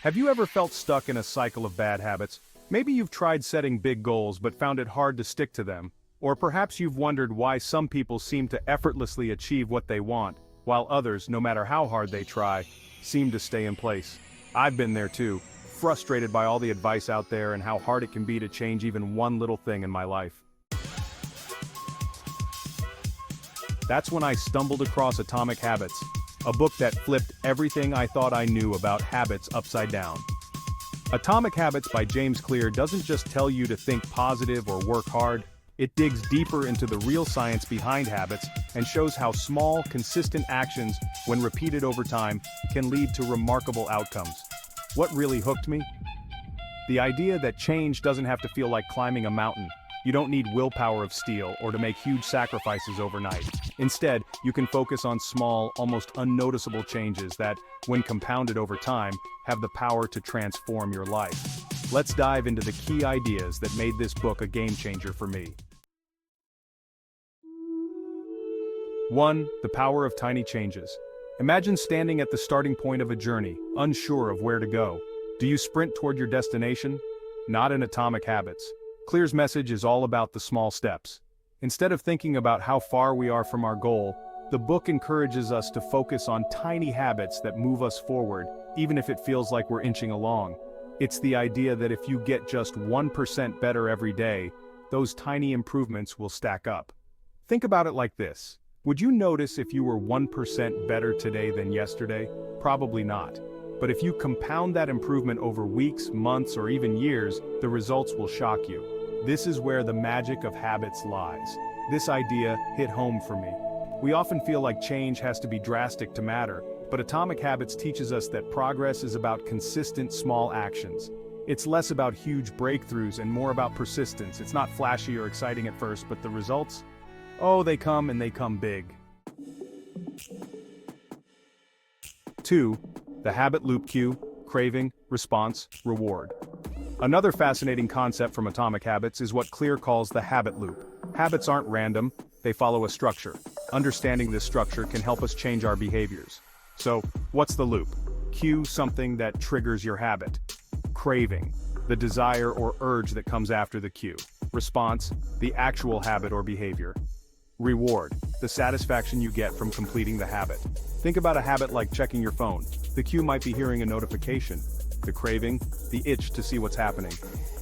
Have you ever felt stuck in a cycle of bad habits? Maybe you've tried setting big goals but found it hard to stick to them. Or perhaps you've wondered why some people seem to effortlessly achieve what they want, while others, no matter how hard they try, seem to stay in place. I've been there too, frustrated by all the advice out there and how hard it can be to change even one little thing in my life. That's when I stumbled across Atomic Habits, a book that flipped everything I thought I knew about habits upside down. Atomic Habits by James Clear doesn't just tell you to think positive or work hard, it digs deeper into the real science behind habits and shows how small, consistent actions, when repeated over time, can lead to remarkable outcomes. What really hooked me? The idea that change doesn't have to feel like climbing a mountain. You don't need willpower of steel or to make huge sacrifices overnight. Instead, you can focus on small, almost unnoticeable changes that, when compounded over time, have the power to transform your life. Let's dive into the key ideas that made this book a game changer for me. 1. The power of tiny changes. Imagine standing at the starting point of a journey, unsure of where to go. Do you sprint toward your destination? Not in Atomic Habits. Clear's message is all about the small steps. Instead of thinking about how far we are from our goal, the book encourages us to focus on tiny habits that move us forward, even if it feels like we're inching along. It's the idea that if you get just 1% better every day, those tiny improvements will stack up. Think about it like this. Would you notice if you were 1% better today than yesterday? Probably not. But if you compound that improvement over weeks, months, or even years, the results will shock you. This is where the magic of habits lies. This idea hit home for me. We often feel like change has to be drastic to matter, but Atomic Habits teaches us that progress is about consistent small actions. It's less about huge breakthroughs and more about persistence. It's not flashy or exciting at first, but the results? Oh, they come and they come big. 2. The habit loop cue, craving, response, reward. Another fascinating concept from Atomic Habits is what Clear calls the habit loop. Habits aren't random, they follow a structure. Understanding this structure can help us change our behaviors. So, what's the loop? Cue, something that triggers your habit. Craving, the desire or urge that comes after the cue. Response, the actual habit or behavior. Reward, the satisfaction you get from completing the habit. Think about a habit like checking your phone. The cue might be hearing a notification. The craving, the itch to see what's happening.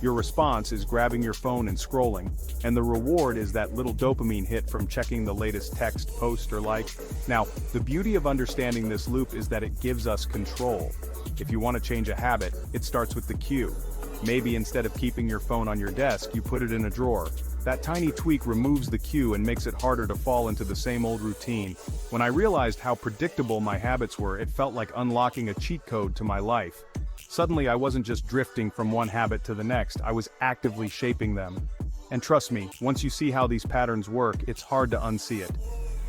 Your response is grabbing your phone and scrolling, and the reward is that little dopamine hit from checking the latest text, post, or like. Now, the beauty of understanding this loop is that it gives us control. If you want to change a habit, it starts with the cue. Maybe instead of keeping your phone on your desk, you put it in a drawer. That tiny tweak removes the cue and makes it harder to fall into the same old routine. When I realized how predictable my habits were, it felt like unlocking a cheat code to my life. Suddenly I wasn't just drifting from one habit to the next, I was actively shaping them. And trust me, once you see how these patterns work, it's hard to unsee it.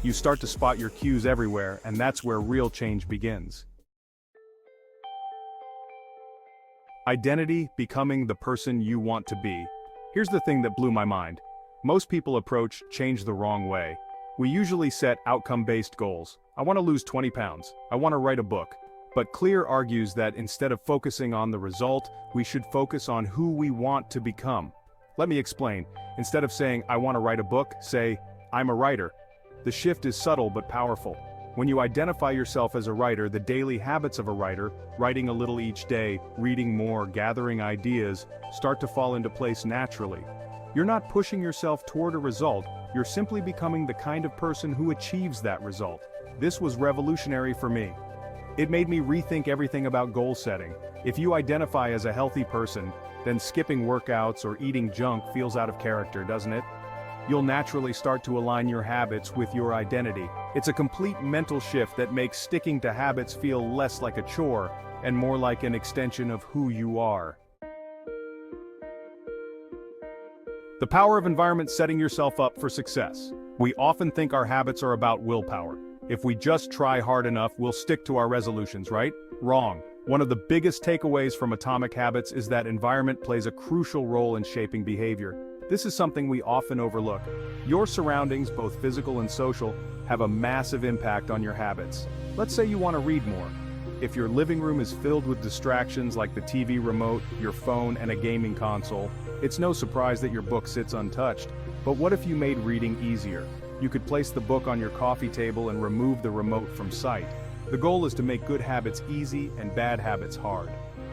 You start to spot your cues everywhere, and that's where real change begins. Identity, becoming the person you want to be. Here's the thing that blew my mind. Most people approach change the wrong way. We usually set outcome-based goals. I want to lose 20 pounds. I want to write a book. But Clear argues that instead of focusing on the result, we should focus on who we want to become. Let me explain. Instead of saying, I want to write a book, say, I'm a writer. The shift is subtle but powerful. When you identify yourself as a writer, the daily habits of a writer, writing a little each day, reading more, gathering ideas, start to fall into place naturally. You're not pushing yourself toward a result, you're simply becoming the kind of person who achieves that result. This was revolutionary for me. It made me rethink everything about goal setting. If you identify as a healthy person, then skipping workouts or eating junk feels out of character, doesn't it? You'll naturally start to align your habits with your identity. It's a complete mental shift that makes sticking to habits feel less like a chore and more like an extension of who you are. The power of environment setting yourself up for success. We often think our habits are about willpower. If we just try hard enough, we'll stick to our resolutions, right? Wrong. One of the biggest takeaways from Atomic Habits is that environment plays a crucial role in shaping behavior. This is something we often overlook. Your surroundings, both physical and social, have a massive impact on your habits. Let's say you want to read more. If your living room is filled with distractions like the TV remote, your phone, and a gaming console, it's no surprise that your book sits untouched. But what if you made reading easier? You could place the book on your coffee table and remove the remote from sight. The goal is to make good habits easy and bad habits hard.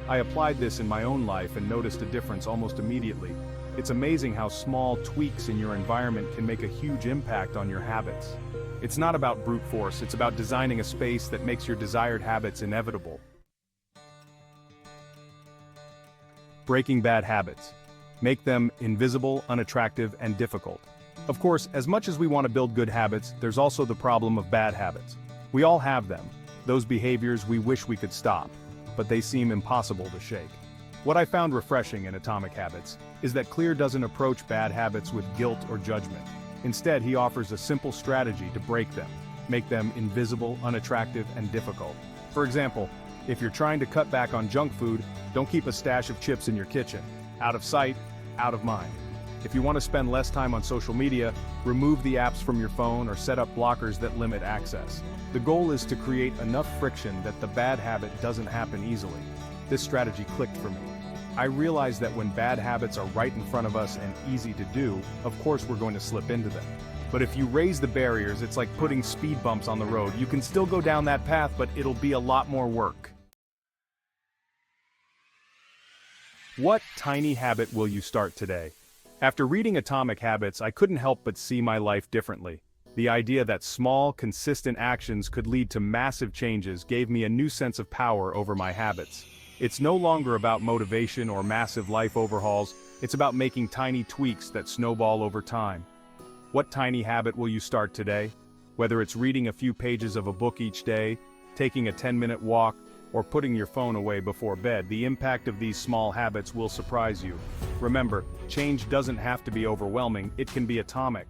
I applied this in my own life and noticed a difference almost immediately. It's amazing how small tweaks in your environment can make a huge impact on your habits. It's not about brute force, it's about designing a space that makes your desired habits inevitable. Breaking bad habits. Make them invisible, unattractive, and difficult. Of course, as much as we want to build good habits, there's also the problem of bad habits. We all have them, those behaviors we wish we could stop, but they seem impossible to shake. What I found refreshing in Atomic Habits is that Clear doesn't approach bad habits with guilt or judgment. Instead, he offers a simple strategy to break them, make them invisible, unattractive, and difficult. For example, if you're trying to cut back on junk food, don't keep a stash of chips in your kitchen. Out of sight, out of mind. If you want to spend less time on social media, remove the apps from your phone or set up blockers that limit access. The goal is to create enough friction that the bad habit doesn't happen easily. This strategy clicked for me. I realized that when bad habits are right in front of us and easy to do, of course we're going to slip into them. But if you raise the barriers, it's like putting speed bumps on the road. You can still go down that path, but it'll be a lot more work. What tiny habit will you start today? After reading Atomic Habits, I couldn't help but see my life differently. The idea that small, consistent actions could lead to massive changes gave me a new sense of power over my habits. It's no longer about motivation or massive life overhauls, it's about making tiny tweaks that snowball over time. What tiny habit will you start today? Whether it's reading a few pages of a book each day, taking a 10-minute walk, or putting your phone away before bed, the impact of these small habits will surprise you. Remember, change doesn't have to be overwhelming, it can be atomic.